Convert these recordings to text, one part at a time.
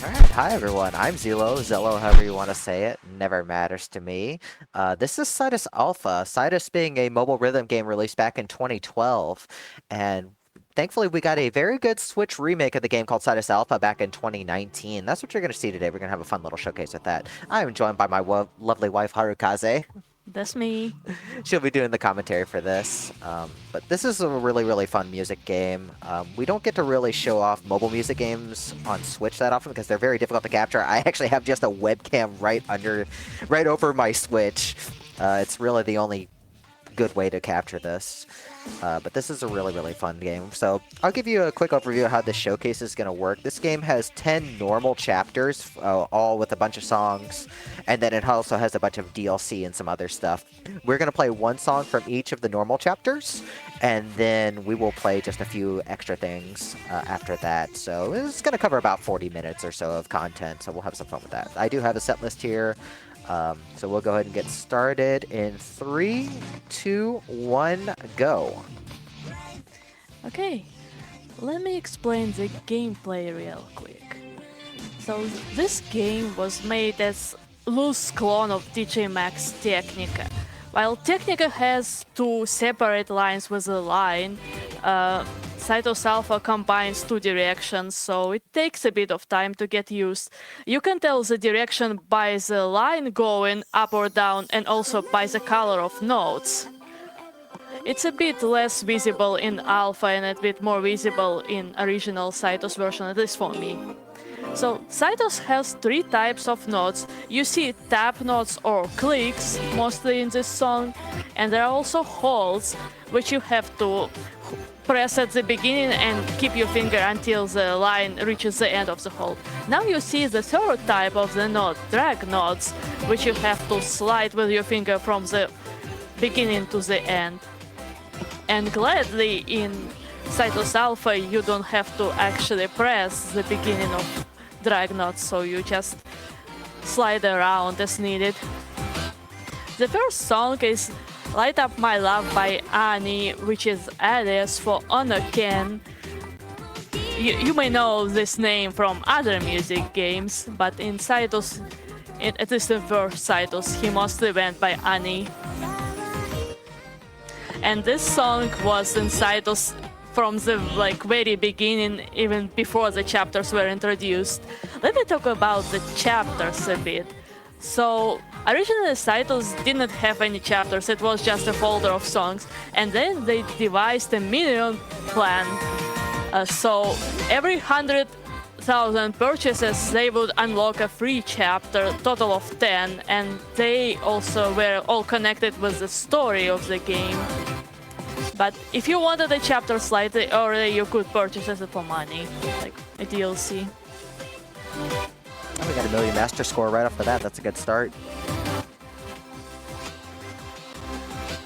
Alright, hi everyone, I'm Zello, however you want to say it, never matters to me. This is Cytus Alpha, Cytus being a mobile rhythm game released back in 2012, and thankfully we got a very good Switch remake of the game called Cytus Alpha back in 2019. That's what you're going to see today. We're going to have a fun little showcase with that. I'm joined by my lovely wife, Haru-kaze. That's me. She'll be doing the commentary for this. But this is a really, really fun music game. We don't get to really show off mobile music games on Switch that often because they're very difficult to capture. I actually have just a webcam right over my Switch. It's really the only good way to capture this. But this is a really, really fun game. So I'll give you a quick overview of how this showcase is going to work. This game has 10 normal chapters, all with a bunch of songs, and then it also has a bunch of DLC and some other stuff. We're going to play one song from each of the normal chapters, and then we will play just a few extra things after that. So it's going to cover about 40 minutes or so of content, so we'll have some fun with that. I do have a set list here. So we'll go ahead and get started in 3, 2, 1, go. Okay, let me explain the gameplay real quick. So this game was made as loose clone of DJ Max Technica. While Technica has two separate lines with a line, Cytus Alpha combines two directions, so it takes a bit of time to get used. You can tell the direction by the line going up or down and also by the color of notes. It's a bit less visible in Alpha and a bit more visible in original Cytus version, at least for me. So Cytus has three types of notes. You see tap notes or clicks mostly in this song, and there are also holds which you have to press at the beginning and keep your finger until the line reaches the end of the hold. Now you see the third type of the note, drag notes, which you have to slide with your finger from the beginning to the end. And gladly in Cytus Alpha you don't have to actually press the beginning of drag notes, so you just slide around as needed. The first song is Light Up My Love by Annie, which is alias for Honor Ken. You may know this name from other music games, but in Cytus, at least in first Cytus, he mostly went by Annie. And this song was in Cytus from the very beginning, even before the chapters were introduced. Let me talk about the chapters a bit. So originally Cytus didn't have any chapters, it was just a folder of songs, and then they devised a million plan. So every 100,000 purchases they would unlock a free chapter, total of 10, and they also were all connected with the story of the game. But if you wanted a chapter slightly earlier, you could purchase it for money, like a DLC. Oh, we got a million master score right off the bat. That's a good start.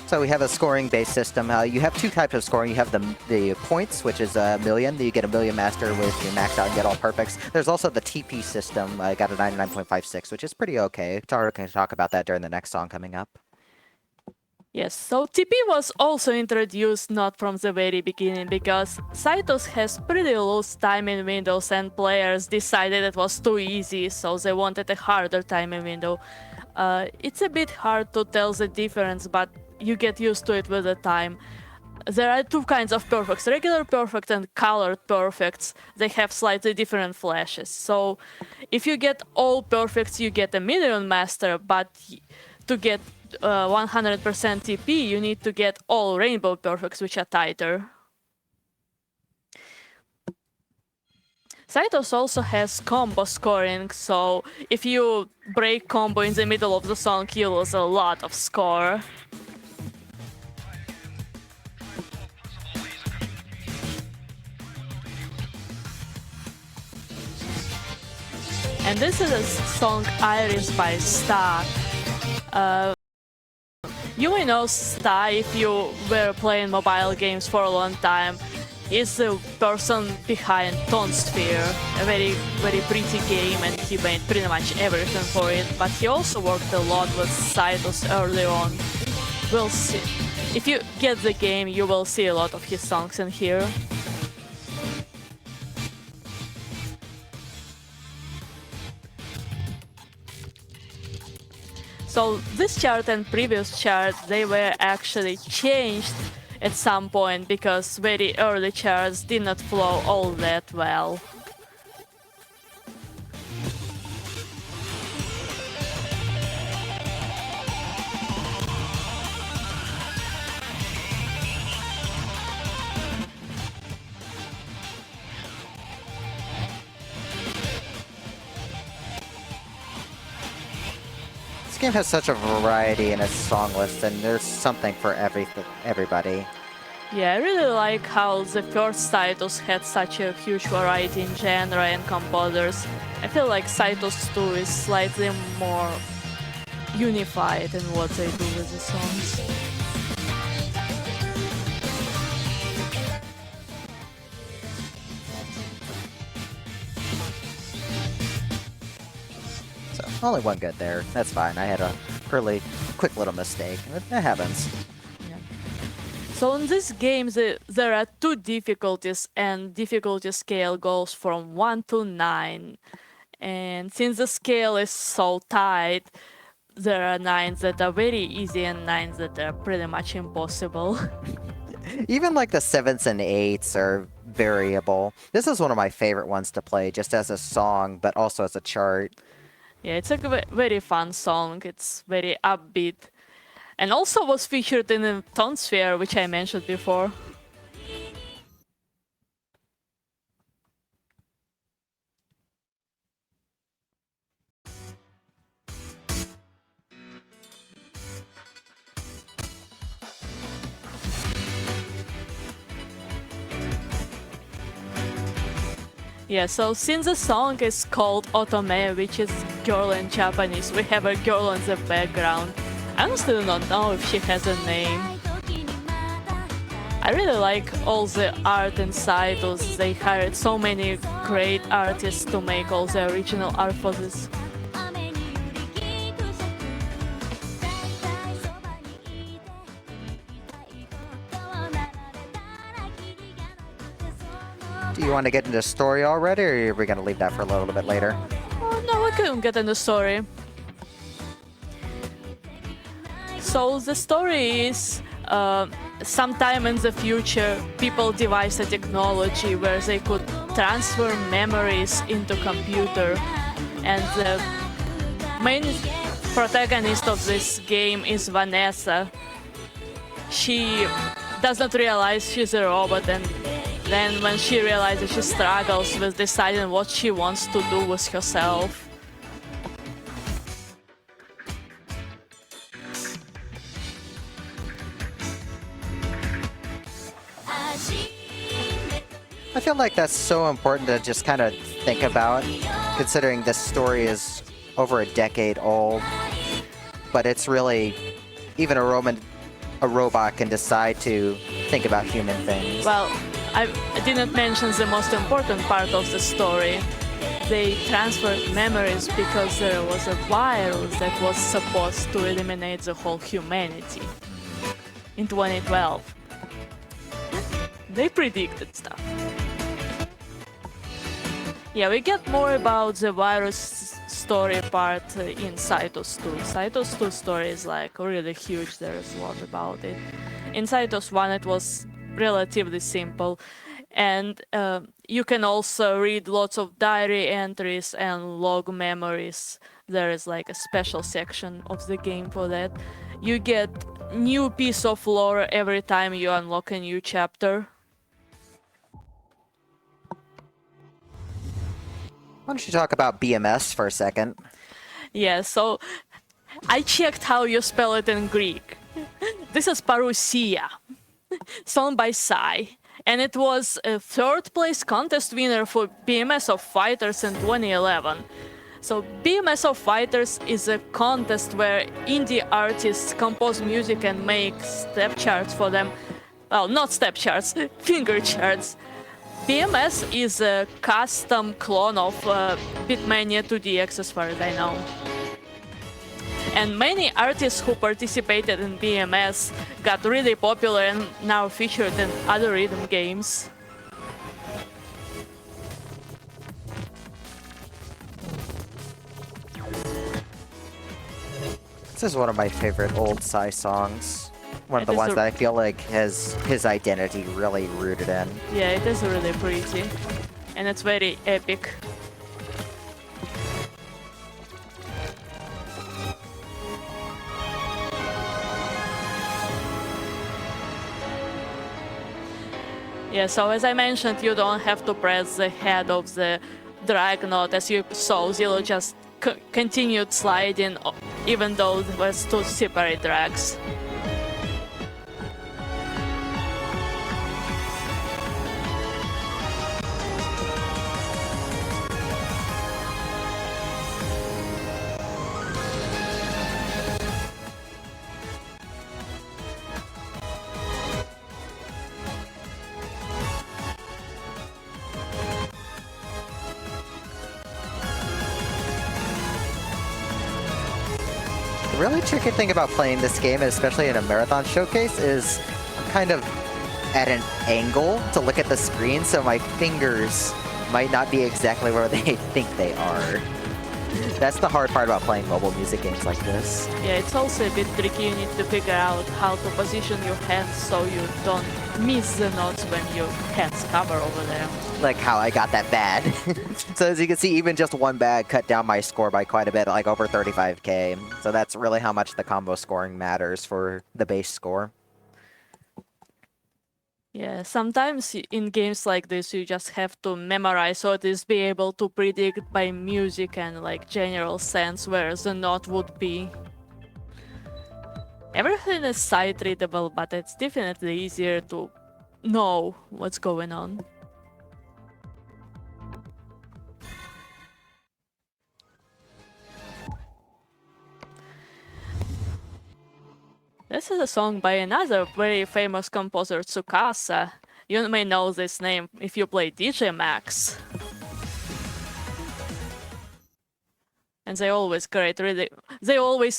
So we have a scoring-based system. You have two types of scoring. You have the points, which is a million. You get a million master with your max out and get all perfects. There's also the TP system. I got a 99.56, which is pretty okay. Tara can talk about that during the next song coming up. Yes, so TP was also introduced not from the very beginning because Cytus has pretty loose timing windows and players decided it was too easy, so they wanted a harder timing window. It's a bit hard to tell the difference, but you get used to it with the time. There are two kinds of perfects, regular perfect and colored perfects. They have slightly different flashes. So if you get all perfects, you get a million master, but to get 100% TP, you need to get all rainbow perfects, which are tighter. Cytus also has combo scoring, so if you break combo in the middle of the song, you lose a lot of score. And this is a song Iris by Star. You may know Star if you were playing mobile games for a long time. He's the person behind Sphere, a very, very pretty game, and he made pretty much everything for it. But he also worked a lot with Cytus early on. We'll see. If you get the game, you will see a lot of his songs in here. So this chart and previous chart, they were actually changed at some point because very early charts did not flow all that well. This game has such a variety in its song list, and there's something for everybody. Yeah, I really like how the first Cytus had such a huge variety in genre and composers. I feel like Cytus 2 is slightly more unified in what they do with the songs. So, only one good there. That's fine. I had a early, quick little mistake. That happens. Yeah. So in this game, there are two difficulties, and difficulty scale goes from 1 to 9. And since the scale is so tight, there are 9s that are very easy and 9s that are pretty much impossible. Even like the 7s and 8s are variable. This is one of my favorite ones to play, just as a song, but also as a chart. Yeah, it's a very fun song. It's very upbeat. And also was featured in the Tone Sphere, which I mentioned before. Yeah, so since the song is called Otome, which is girl in Japanese, we have a girl in the background. I honestly do not know if she has a name. I really like all the art in Cytus. They hired so many great artists to make all the original art for this. Do you want to get into the story already, or are we going to leave that for a little bit later? Oh, no, we couldn't get in the story. So the story is sometime in the future, people devised a technology where they could transfer memories into computer. And the main protagonist of this game is Vanessa. She does not realize she's a robot, and then when she realizes, she struggles with deciding what she wants to do with herself. I feel like that's so important to just kind of think about, considering this story is over a decade old. But it's really, even a robot can decide to think about human things. Well, I didn't mention the most important part of the story. They transferred memories because there was a virus that was supposed to eliminate the whole humanity in 2012. They predicted stuff. Yeah, we get more about the virus story part in Cytus 2. Cytus 2 story is like really huge, there's a lot about it. In Cytus 1 it was relatively simple, and you can also read lots of diary entries and log memories. There is like a special section of the game for that. You get new piece of lore every time you unlock a new chapter. Why don't you talk about BMS for a second? Yeah, so I checked how you spell it in Greek. This is Parousia, sung by Psy, and it was a third place contest winner for BMS of Fighters in 2011. So BMS of Fighters is a contest where indie artists compose music and make step charts for them. Well, not step charts, finger charts. BMS is a custom clone of Beatmania 2DX as far as I know. And many artists who participated in BMS got really popular and now featured in other rhythm games. This is one of my favorite old Psy songs. One of It the is ones a- that I feel like has his identity really rooted in. Yeah, it is really pretty. And it's very epic. Yeah, so as I mentioned, you don't have to press the head of the drag node. As you saw, Zillow just continued sliding even though there was two separate drags. The really tricky thing about playing this game, especially in a marathon showcase, is I'm kind of at an angle to look at the screen, so my fingers might not be exactly where they think they are. That's the hard part about playing mobile music games like this. Yeah, it's also a bit tricky. You need to figure out how to position your hands so you don't miss the notes when your hands cover over there. Like how I got that bad. So as you can see, even just one bag cut down my score by quite a bit, like over 35k. So that's really how much the combo scoring matters for the base score. Yeah, sometimes in games like this you just have to memorize or at least be able to predict by music and like general sense where the note would be. Everything is sight readable, but it's definitely easier to know what's going on. This is a song by another very famous composer, Tsukasa. You may know this name if you play DJ Max. And they always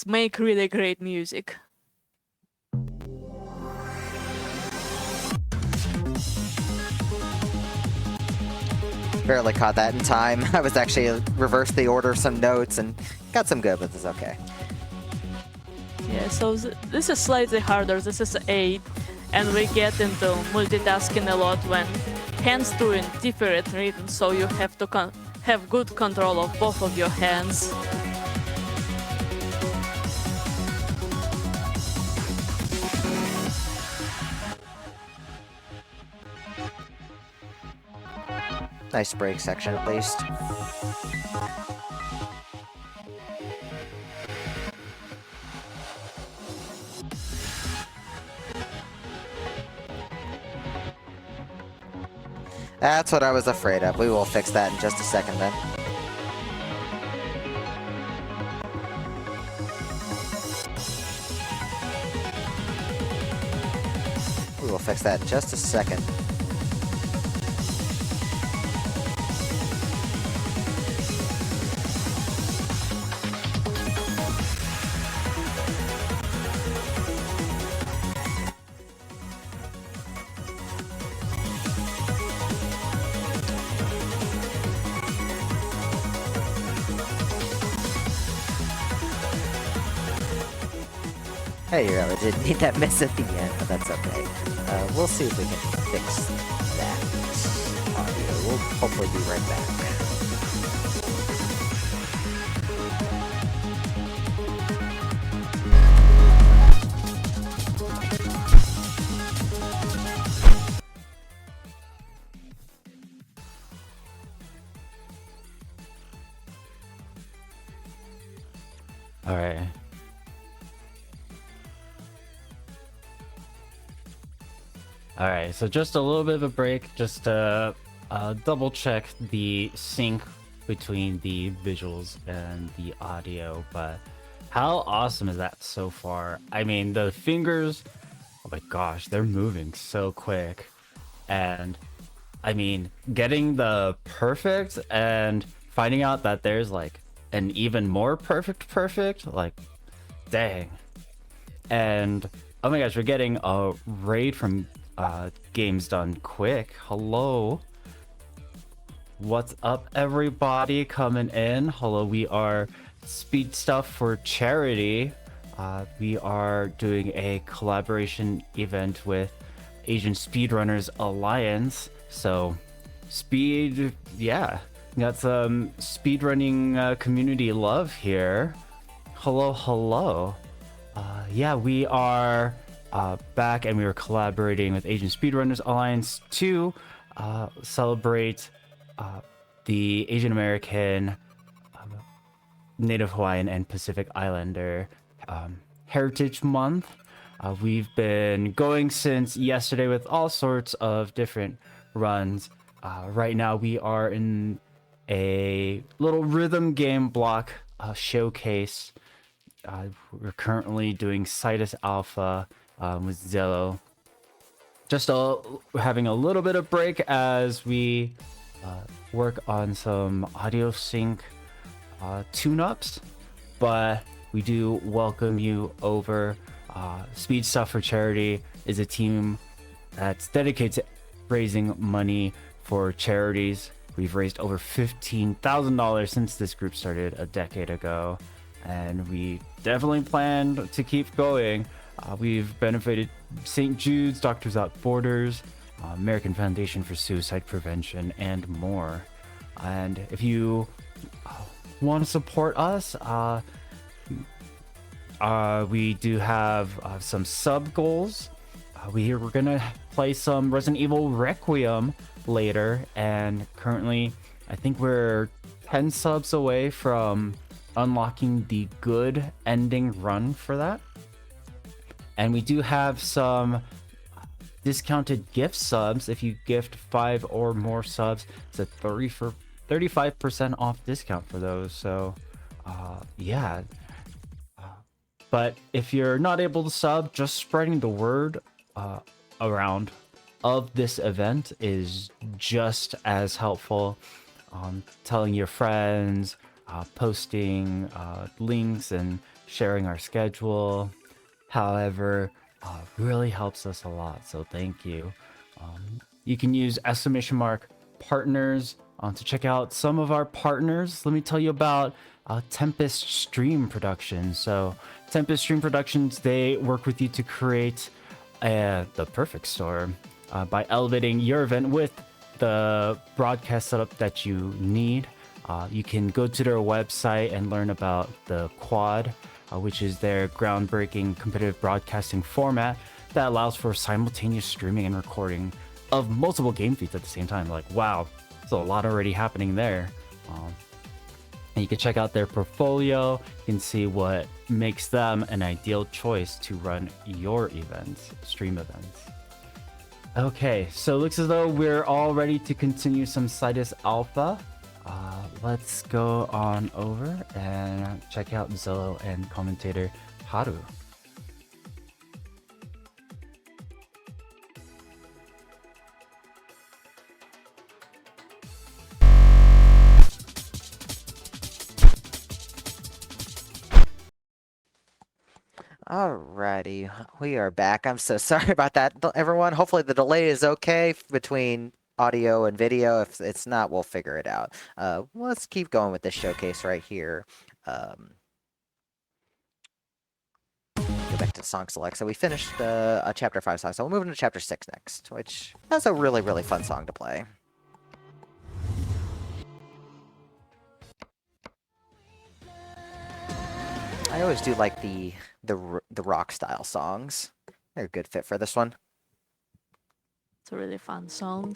make really great music. Barely caught that in time. I was actually reversed the order of some notes and got some good, but it's okay. Yeah, so this is slightly harder. This is 8, and we get into multitasking a lot when hands do in different rhythms, so you have to have good control of both of your hands. Nice break section at least. That's what I was afraid of. We will fix that in just a second then. We will fix that in just a second. Hey, you really did need that miss at the end, but that's okay. We'll see if we can fix that audio. We'll hopefully be right back. All right. All right, so just a little bit of a break, just to double check the sync between the visuals and the audio. But how awesome is that so far? I mean, the fingers, oh my gosh, they're moving so quick. And I mean, getting the perfect and finding out that there's like an even more perfect, like, dang. And oh my gosh, we're getting a raid from Games Done Quick. Hello. What's up, everybody coming in? Hello, we are SpeedStuff4Charity. we are doing a collaboration event with Asian Speedrunners Alliance. So, got some speedrunning community love here. Hello, hello. We are back, and we are collaborating with Asian Speedrunners Alliance to celebrate the Asian American, Native Hawaiian, and Pacific Islander Heritage Month. We've been going since yesterday with all sorts of different runs. Right now we are in a little rhythm game block showcase. We're currently doing Cytus Alpha with Zello. Just having a little bit of break as we work on some audio sync tune-ups, but we do welcome you over. SpeedStuff4Charity is a team that's dedicated to raising money for charities. We've raised over $15,000 since this group started a decade ago, and we definitely plan to keep going. We've benefited St. Jude's, Doctors Without Borders, American Foundation for Suicide Prevention, and more. And if you want to support us, we do have some sub goals. We're gonna play some Resident Evil Requiem later, and currently I think we're 10 subs away from unlocking the good ending run for that. And we do have some discounted gift subs. If you gift 5 or more subs, it's a 35% off discount for those. So but if you're not able to sub, just spreading the word around of this event is just as helpful. Telling your friends, posting links, and sharing our schedule. However, really helps us a lot, so thank you. You can use !partners to check out some of our partners. Let me tell you about Tempest Stream Productions. So Tempest Stream Productions, they work with you to create the perfect store by elevating your event with the broadcast setup that you need. You can go to their website and learn about the Quad, which is their groundbreaking competitive broadcasting format that allows for simultaneous streaming and recording of multiple game feeds at the same time. Like, wow, there's a lot already happening there. And you can check out their portfolio. You can see what makes them an ideal choice to run your events, stream events. Okay, so it looks as though we're all ready to continue some Cytus Alpha. Let's go on over and check out Zello and commentator Haru. Alrighty, we are back. I'm so sorry about that, everyone. Hopefully the delay is okay between audio and video. If it's not, we'll figure it out. Let's keep going with this showcase right here. Go back to song select. So we finished a chapter 5 song, so we'll move into chapter 6 next, which has a really, really fun song to play. I always do like the rock style songs. They're a good fit for this one. It's a really fun song.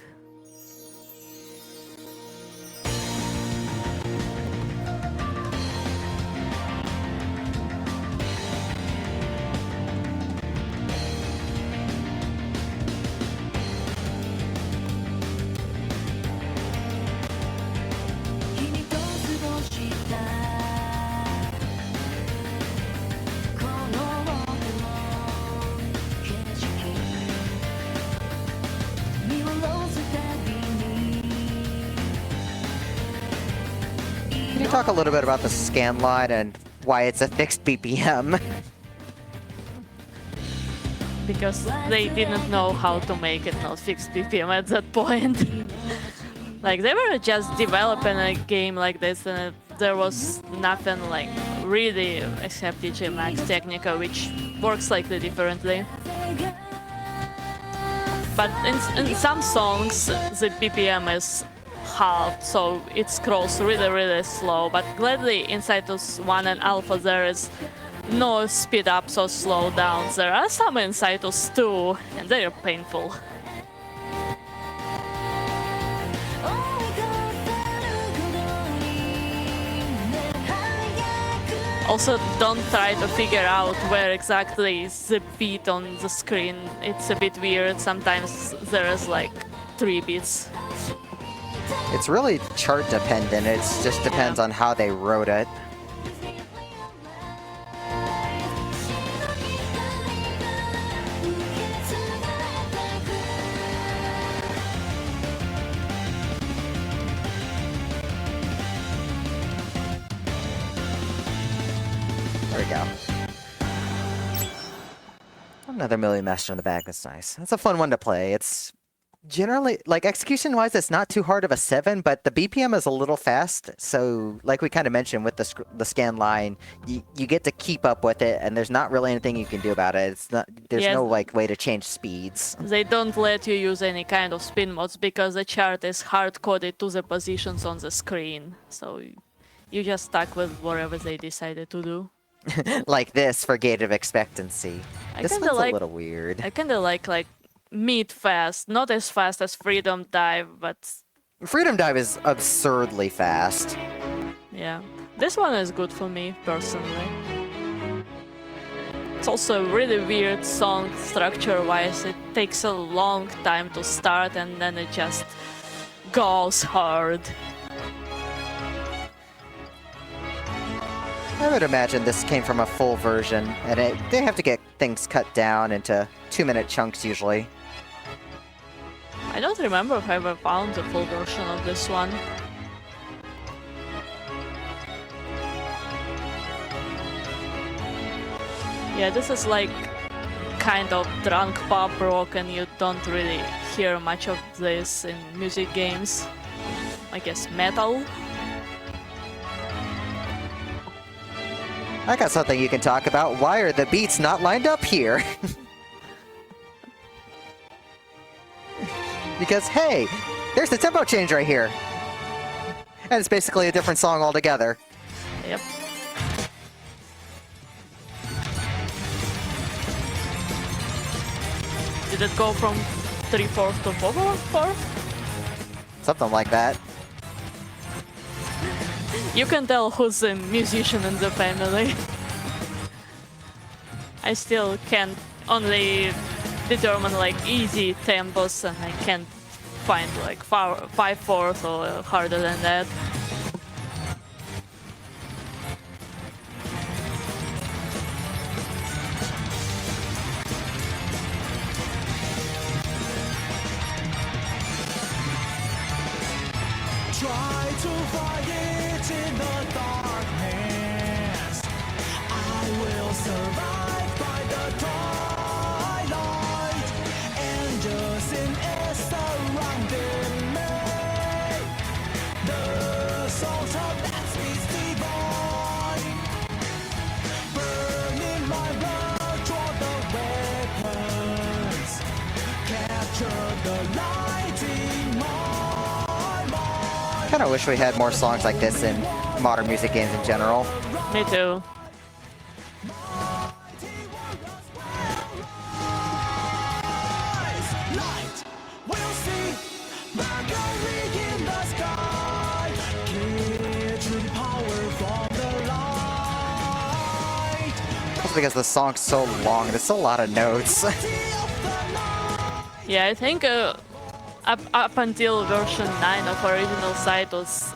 Can you talk a little bit about the scan line and why it's a fixed BPM? Because they didn't know how to make it not fixed BPM at that point. Like, they were just developing a game like this, and there was nothing like really, except DJ Max Technica, which works slightly differently. But in some songs, the BPM is halved, so it scrolls really, really slow. But gladly, in Cytus 1 and Alpha, there is no speed ups or slow downs. There are some in Cytus 2, and they are painful. Also, don't try to figure out where exactly is the beat on the screen. It's a bit weird. Sometimes there is like 3 beats. It's really chart dependent. It just depends on how they wrote it. There we go. Another Million Master in the bag. That's nice. That's a fun one to play. It's generally, like, execution-wise, it's not too hard of a 7, but the BPM is a little fast. So, like we kind of mentioned with the scan line, you get to keep up with it, and there's not really anything you can do about it. It's not. There's no like way to change speeds. They don't let you use any kind of spin mods because the chart is hard-coded to the positions on the screen. So you just stuck with whatever they decided to do. Like this for gate of expectancy. This one's a little weird. I kind of like mid fast, not as fast as Freedom Dive, but Freedom Dive is absurdly fast. yeah, this one is good for me personally. It's also a really weird song structure-wise. It takes a long time to start and then it just goes hard. I would imagine this came from a full version, and they have to get things cut down into 2-minute chunks usually. I don't remember if I ever found the full version of this one. Yeah, this is like kind of drunk pop rock, and you don't really hear much of this in music games. I guess metal. I got something you can talk about. Why are the beats not lined up here? Because, hey, there's the tempo change right here. And it's basically a different song altogether. Yep. Did it go from 3/4 to 4/4? Something like that. You can tell who's a musician in the family. I still can't only determine like easy tempos, and I can't find like 5/4 or harder than that. Try to fight it in the darkness. I will survive by the twilight. Angels in air surrounding me. The salt of that speaks divine. Burning my blood, draw the weapons. Capture the light in my. I kind of wish we had more songs like this in modern music games in general. Me too. That's because the song's so long. There's a lot of notes. Yeah, I think up until version 9 of original Cytus,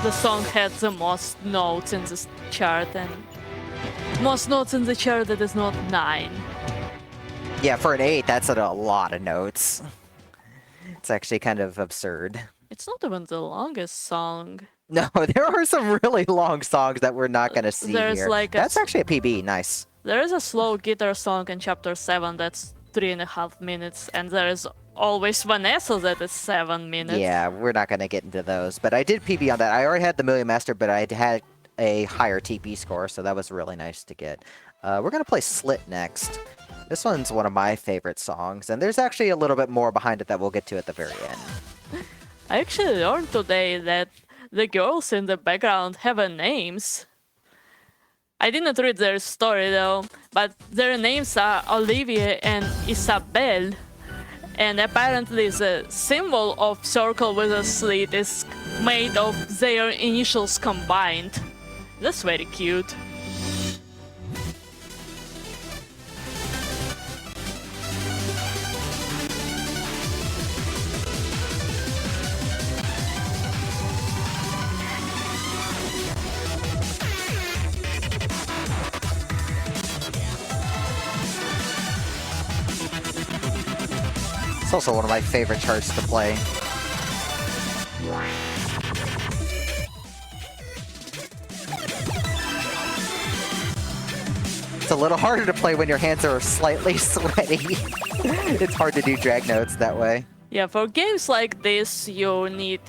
the song had the most notes in this chart, and most notes in the chart that is not 9. Yeah, for an 8, that's a lot of notes. It's actually kind of absurd. It's not even the longest song. No, there are some really long songs that we're not going to see There's here. like That's actually a PB, nice. There is a slow guitar song in chapter 7 that's 3.5 minutes, and there is always Vanessa that is 7 minutes. Yeah, we're not going to get into those. But I did PB on that. I already had the Million Master, but I had a higher TP score, so that was really nice to get. We're gonna play Slit next. This one's one of my favorite songs, and there's actually a little bit more behind it that we'll get to at the very end. I actually learned today that the girls in the background have names. I didn't read their story though, but their names are Olivia and Isabel. And apparently the symbol of circle with a slit is made of their initials combined. That's very cute. It's also one of my favorite charts to play. It's a little harder to play when your hands are slightly sweaty. It's hard to do drag notes that way. Yeah, for games like this, you need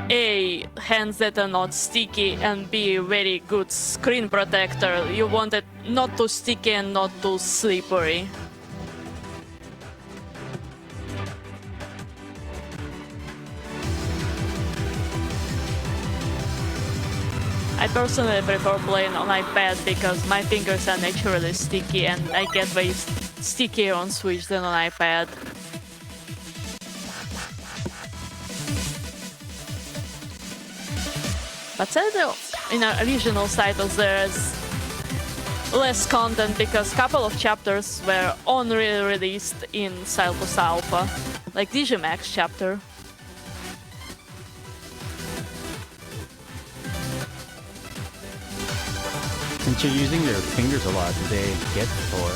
A, hands that are not sticky, and B, very good screen protector. You want it not too sticky and not too slippery. I personally prefer playing on iPad because my fingers are naturally sticky and I get way stickier on Switch than on iPad. But said in our original Cytus there's less content because a couple of chapters were only released in Cytus Alpha, like Digimax chapter. Since you're using your fingers a lot, do they get sore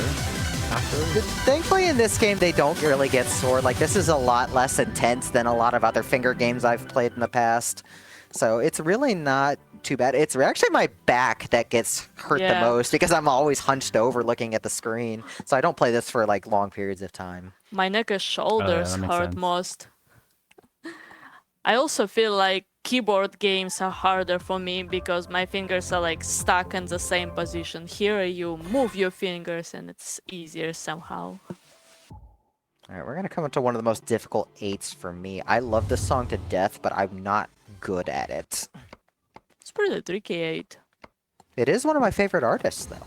afterwards? Thankfully in this game they don't really get sore. Like, this is a lot less intense than a lot of other finger games I've played in the past. So it's really not too bad. It's actually my back that gets hurt the most because I'm always hunched over looking at the screen. So I don't play this for like long periods of time. My neck and shoulders hurt sense. most. I also feel like keyboard games are harder for me because my fingers are like stuck in the same position. Here you move your fingers and it's easier somehow. Alright, we're gonna come up to one of the most difficult 8s for me. I love this song to death, but I'm not good at it. It's pretty tricky 8. It is one of my favorite artists, though.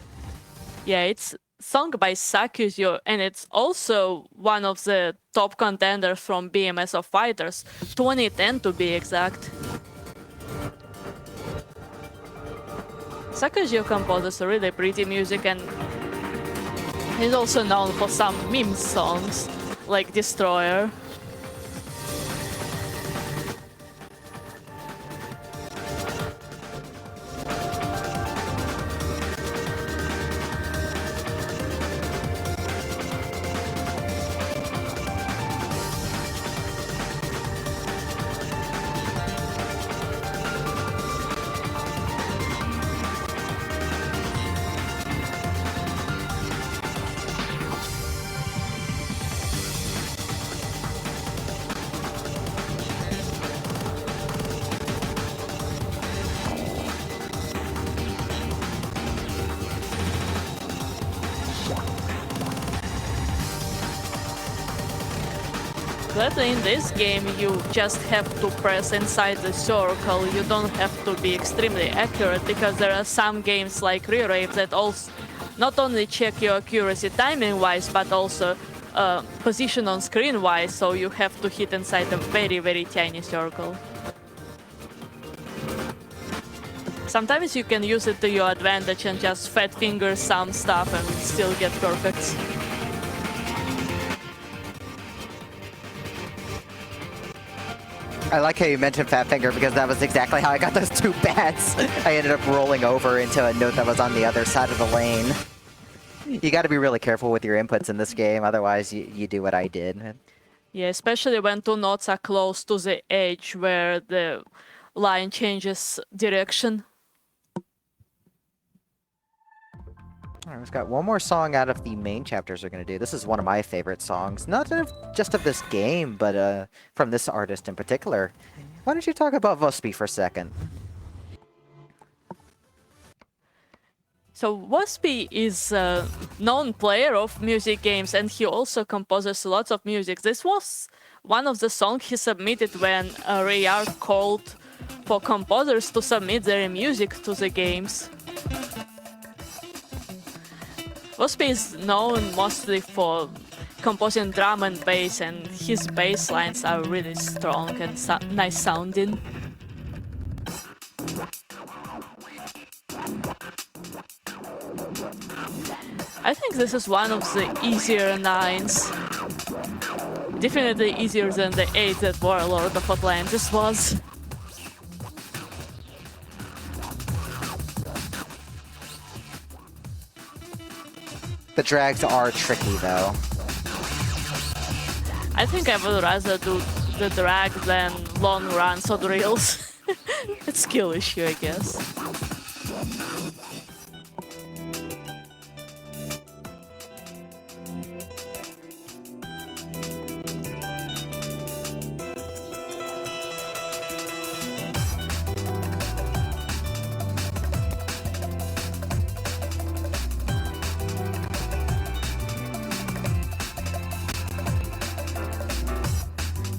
Yeah, it's sung by Cytus, and it's also one of the top contenders from BMS of Fighters, 2010 to be exact. Cytus composes really pretty music and he's also known for some meme songs, like Destroyer. But in this game you just have to press inside the circle, you don't have to be extremely accurate because there are some games like Re-Rave that also not only check your accuracy timing wise but also position on screen wise, so you have to hit inside a very tiny circle. Sometimes you can use it to your advantage and just fat finger some stuff and still get perfect. I like how you mentioned Fat Finger because that was exactly how I got those 2 bats. I ended up rolling over into a note that was on the other side of the lane. You got to be really careful with your inputs in this game, otherwise you do what I did. Yeah, especially when 2 notes are close to the edge where the line changes direction. All right, we've got one more song out of the main chapters we're going to do. This is one of my favorite songs, not just of this game, but from this artist in particular. Why don't you talk about Vospi for a second? So Waspy is a known player of music games, and he also composes lots of music. This was one of the songs he submitted when Rayar called for composers to submit their music to the games. Waspy is known mostly for composing drum and bass, and his bass lines are really strong and nice sounding. I think this is one of the easier 9s. Definitely easier than the 8 that Warlord of Atlantis was. The drags are tricky though. I think I would rather do the drag than long runs on rails. It's skill issue, I guess.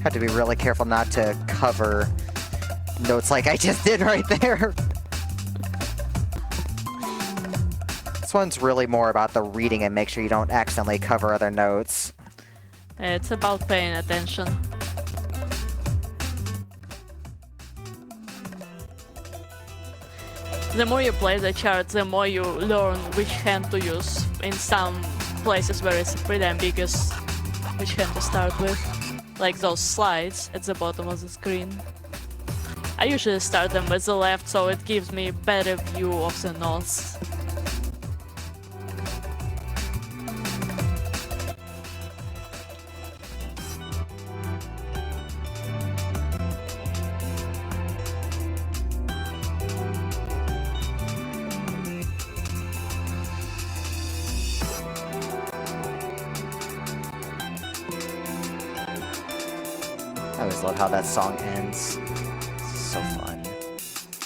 Have to be really careful not to cover notes like I just did right there. This one's really more about the reading and make sure you don't accidentally cover other notes. It's about paying attention. The more you play the chart, the more you learn which hand to use. In some places where it's pretty ambiguous which hand to start with. Like those slides at the bottom of the screen. I usually start them with the left, so it gives me a better view of the notes. I always love how that song ends. It's so fun.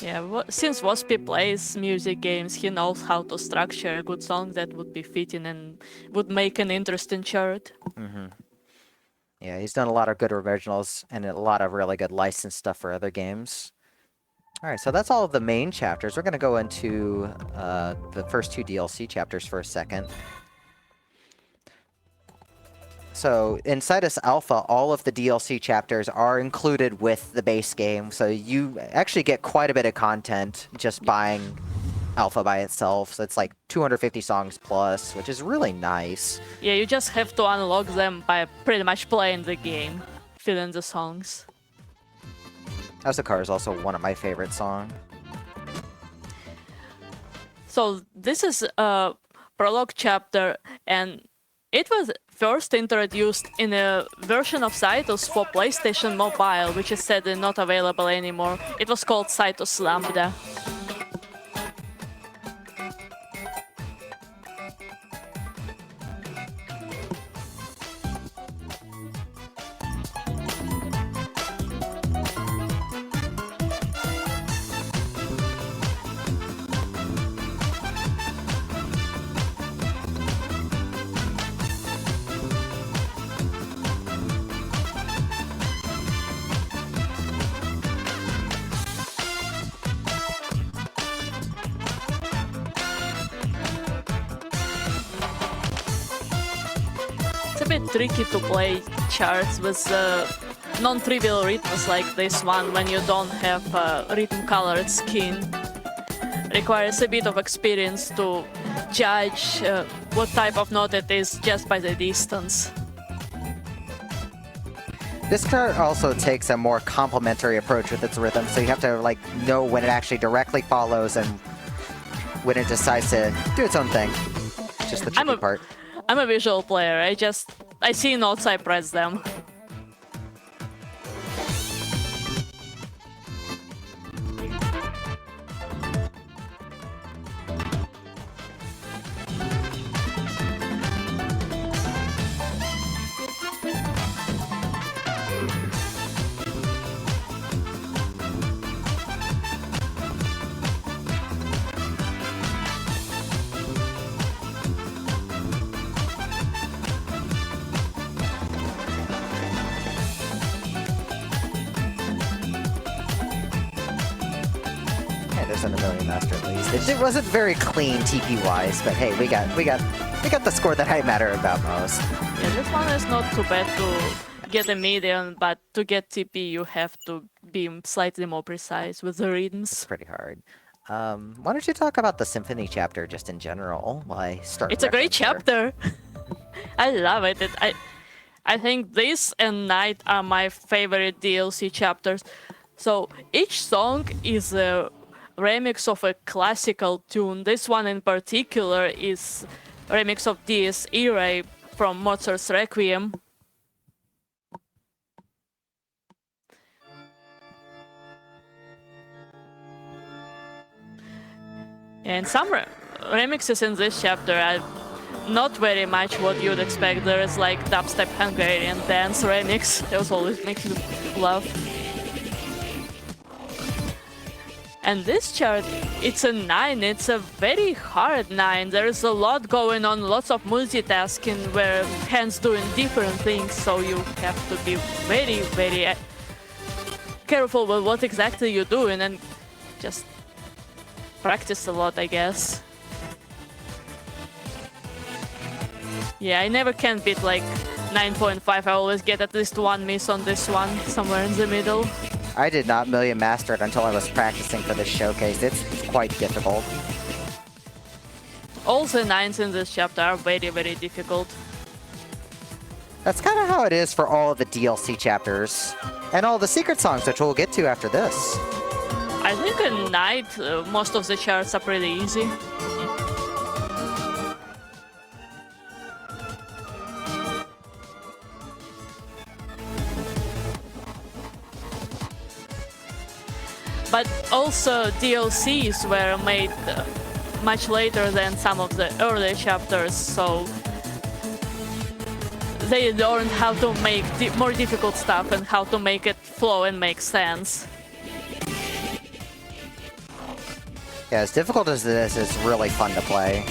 Yeah, since Waspy plays music games, he knows how to structure a good song that would be fitting and would make an interesting chart. Yeah, he's done a lot of good originals and a lot of really good licensed stuff for other games. All right, so that's all of the main chapters. We're going to go into the first 2 DLC chapters for a second. So in Cytus Alpha, all of the DLC chapters are included with the base game, so you actually get quite a bit of content just buying Alpha by itself. So it's like 250 songs plus, which is really nice. Yeah, you just have to unlock them by pretty much playing the game, fill in the songs. House of Cards is also one of my favorite songs. So this is a prologue chapter, and it was first introduced in a version of Cytus for PlayStation Mobile, which is sadly not available anymore. It was called Cytus Lambda. It's a bit tricky to play charts with non-trivial rhythms like this one when you don't have rhythm-colored skin. Requires a bit of experience to judge what type of note it is just by the distance. This chart also takes a more complementary approach with its rhythm, so you have to like know when it actually directly follows and when it decides to do its own thing. Just the tricky part. I'm a visual player. I see notes, I press them. Cytus and a Million Master at least. It wasn't very clean TP wise, but hey, we got the score that I matter about most. Yeah, this one is not too bad to get a median, but to get TP you have to be slightly more precise with the rhythms. Pretty hard. Why don't you talk about the Symphony chapter just in general while I start? It's a great chapter. I love it. I think this and Night are my favorite DLC chapters. So each song is a remix of a classical tune. This one in particular is a remix of Dies Irae from Mozart's Requiem. And some remixes in this chapter are not very much what you'd expect. There is like dubstep Hungarian dance remix. Those always makes me laugh. And this chart, it's a 9. It's a very hard 9. There's a lot going on, lots of multitasking where hands doing different things. So you have to be very, very careful with what exactly you're doing and just practice a lot, I guess. Yeah, I never can beat like 9.5. I always get at least one miss on this one, somewhere in the middle. I did not Million Master it until I was practicing for this showcase. It's quite difficult. All the 9s in this chapter are very, very difficult. That's kind of how it is for all of the DLC chapters and all the secret songs, which we'll get to after this. I think at Night, most of the charts are pretty easy. But also DLCs were made much later than some of the early chapters, so they learned how to make more difficult stuff and how to make it flow and make sense. Yeah, as difficult as this, it's really fun to play.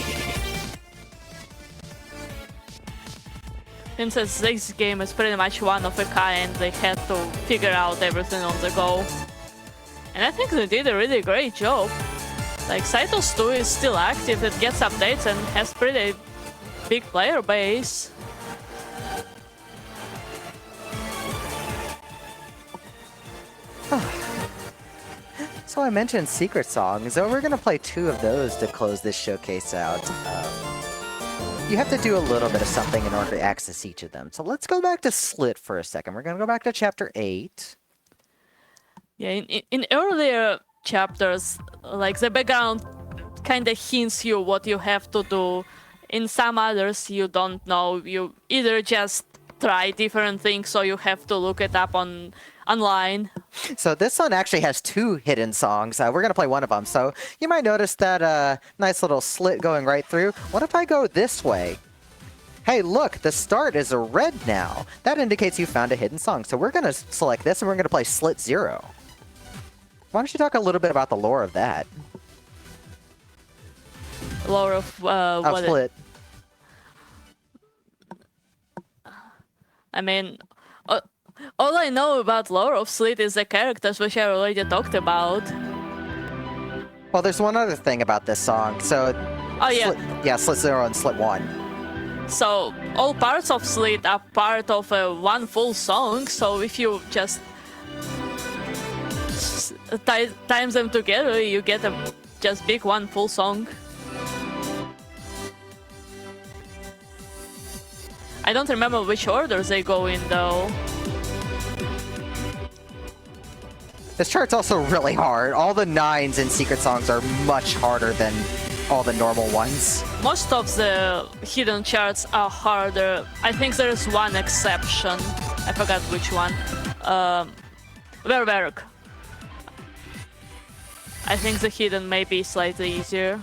Since this game is pretty much one of a kind, they had to figure out everything on the go. And I think they did a really great job. Like, Cytus 2 is still active, it gets updates and has pretty big player base. So I mentioned secret songs, so we're gonna play 2 of those to close this showcase out. You have to do a little bit of something in order to access each of them. So let's go back to Slit for a second. We're gonna go back to chapter 8. Yeah, in earlier chapters, like the background kind of hints you what you have to do. In some others, you don't know. You either just try different things or you have to look it up online. So this one actually has 2 hidden songs. We're going to play one of them. So you might notice that nice little slit going right through. What if I go this way? Hey, look, the start is a red now. That indicates you found a hidden song. So we're going to select this and we're going to play Slit 0. Why don't you talk a little bit about the lore of that? Lore of what? Slit. I mean, all I know about lore of Slit is the characters, which I already talked about. Well, there's one other thing about this song. So, oh yeah, Slit 0 and Slit 1. So all parts of Slit are part of one full song. So if you just times them together, you get a just big one full song. I don't remember which order they go in though. This chart's also really hard. All the 9s in secret songs are much harder than all the normal ones. Most of the hidden charts are harder. I think there's one exception. I forgot which one. Werwerk. I think the hidden may be slightly easier.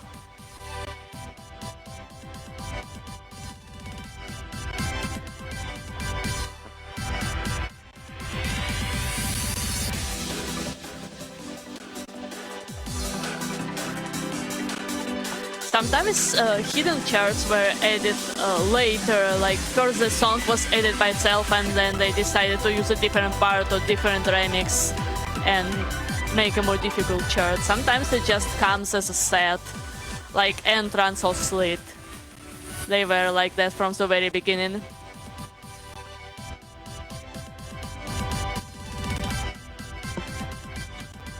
Sometimes hidden charts were added later, like first the song was added by itself and then they decided to use a different part or different remix, and make a more difficult chart. Sometimes it just comes as a set, like Entrance or Slit. They were like that from the very beginning.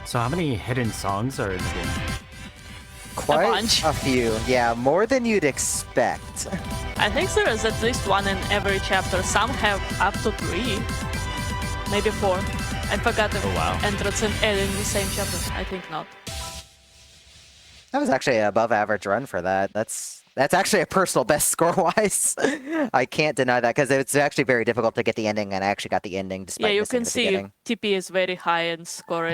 So how many hidden songs are in the game? Quite bunch. a few. Yeah, more than you'd expect. I think there is at least one in every chapter. Some have up to 3, maybe 4. I forgot if wow. Entrance and Ed in the same chapter. I think not. That was actually an above average run for that. That's actually a personal best score-wise. I can't deny that because it's actually very difficult to get the ending, and I actually got the ending despite Yeah, you missing can the see beginning. TP is very high and score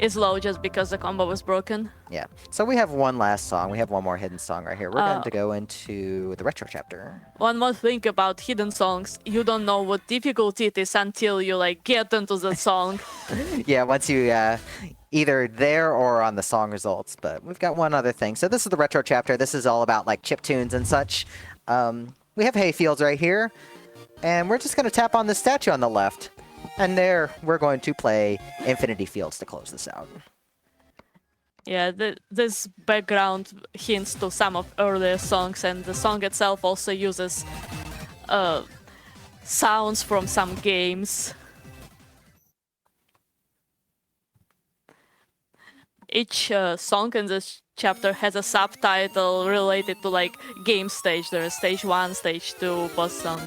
is low just because the combo was broken. Yeah. So we have one last song. We have one more hidden song right here. We're going to go into the retro chapter. One more thing about hidden songs, you don't know what difficulty it is until you like get into the song. Yeah, once you either there or on the song results. But we've got one other thing. So this is the retro chapter. This is all about like chip tunes and such. We have hayfields right here, and we're just going to tap on the statue on the left. And there, we're going to play Infinity Fields to close this out. Yeah, this background hints to some of earlier songs, and the song itself also uses sounds from some games. Each song in this chapter has a subtitle related to like game stage. There is stage 1, stage 2, boss song.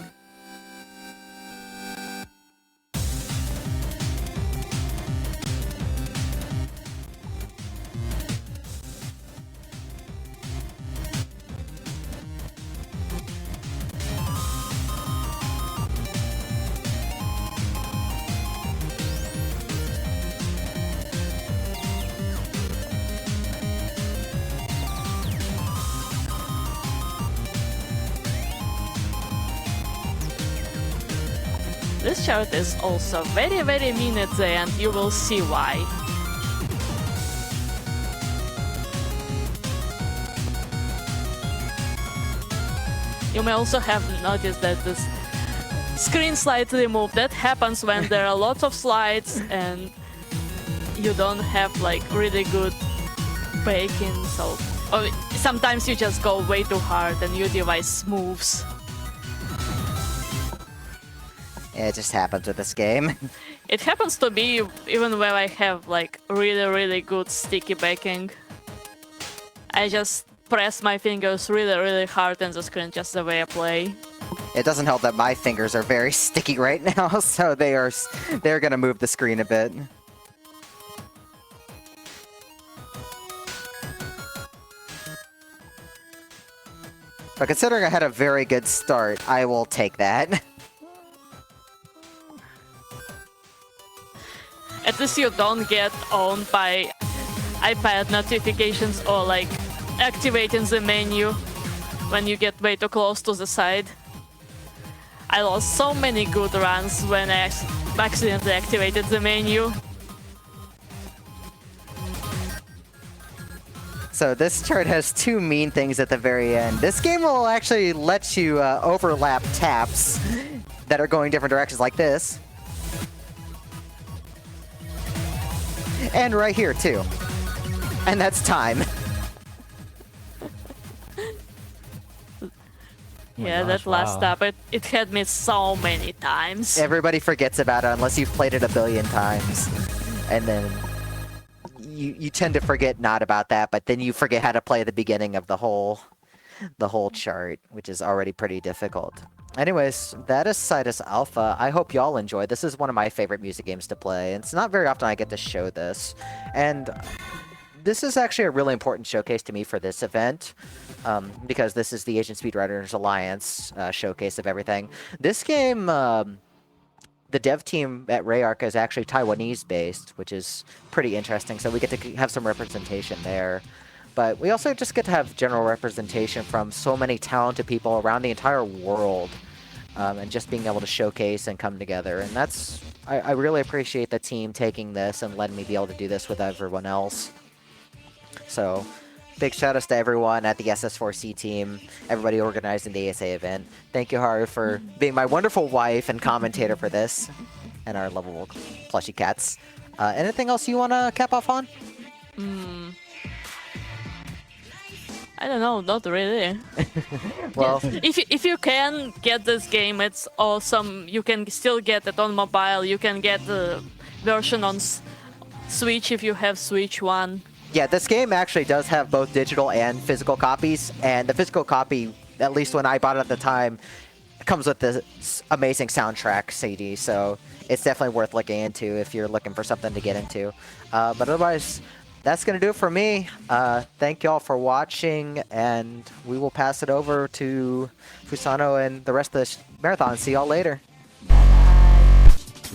This chart is also very, very mean at the end. You will see why. You may also have noticed that this screen slightly moved. That happens when there are lots of slides and you don't have like really good baking. So, or sometimes you just go way too hard and your device moves. It just happens with this game. It happens to be even when I have like really, really good sticky backing. I just press my fingers really, really hard on the screen, just the way I play. It doesn't help that my fingers are very sticky right now, so they're gonna move the screen a bit. But considering I had a very good start, I will take that. At least you don't get owned by iPad notifications or like activating the menu when you get way too close to the side. I lost so many good runs when I accidentally activated the menu. So this chart has two mean things at the very end. This game will actually let you overlap taps that are going different directions like this. And right here, too. And that's time. Yeah, gosh, that last wow. step, it had me so many times. Everybody forgets about it unless you've played it a billion times. And then you tend to forget not about that, but then you forget how to play the beginning of the whole chart, which is already pretty difficult. Anyways, that is Cytus Alpha. I hope y'all enjoyed. This is one of my favorite music games to play. It's not very often I get to show this. And this is actually a really important showcase to me for this event, because this is the Asian Speedrunners Alliance showcase of everything. This game, the dev team at Rayark is actually Taiwanese-based, which is pretty interesting, so we get to have some representation there. But we also just get to have general representation from so many talented people around the entire world, and just being able to showcase and come together. And that's, I really appreciate the team taking this and letting me be able to do this with everyone else. So, big shout-outs to everyone at the SS4C team, everybody organizing the ASA event. Thank you, Haru, for being my wonderful wife and commentator for this, and our lovable plushie cats. Anything else you want to cap off on? I don't know, not really. Well, If you can get this game, it's awesome. You can still get it on mobile. You can get the version on Switch if you have Switch One. yeah, this game actually does have both digital and physical copies, and the physical copy, at least when I bought it at the time, comes with this amazing soundtrack CD, so it's definitely worth looking into if you're looking for something to get into. But otherwise, that's going to do it for me. Thank y'all for watching, and we will pass it over to Fusano and the rest of the marathon. See y'all later.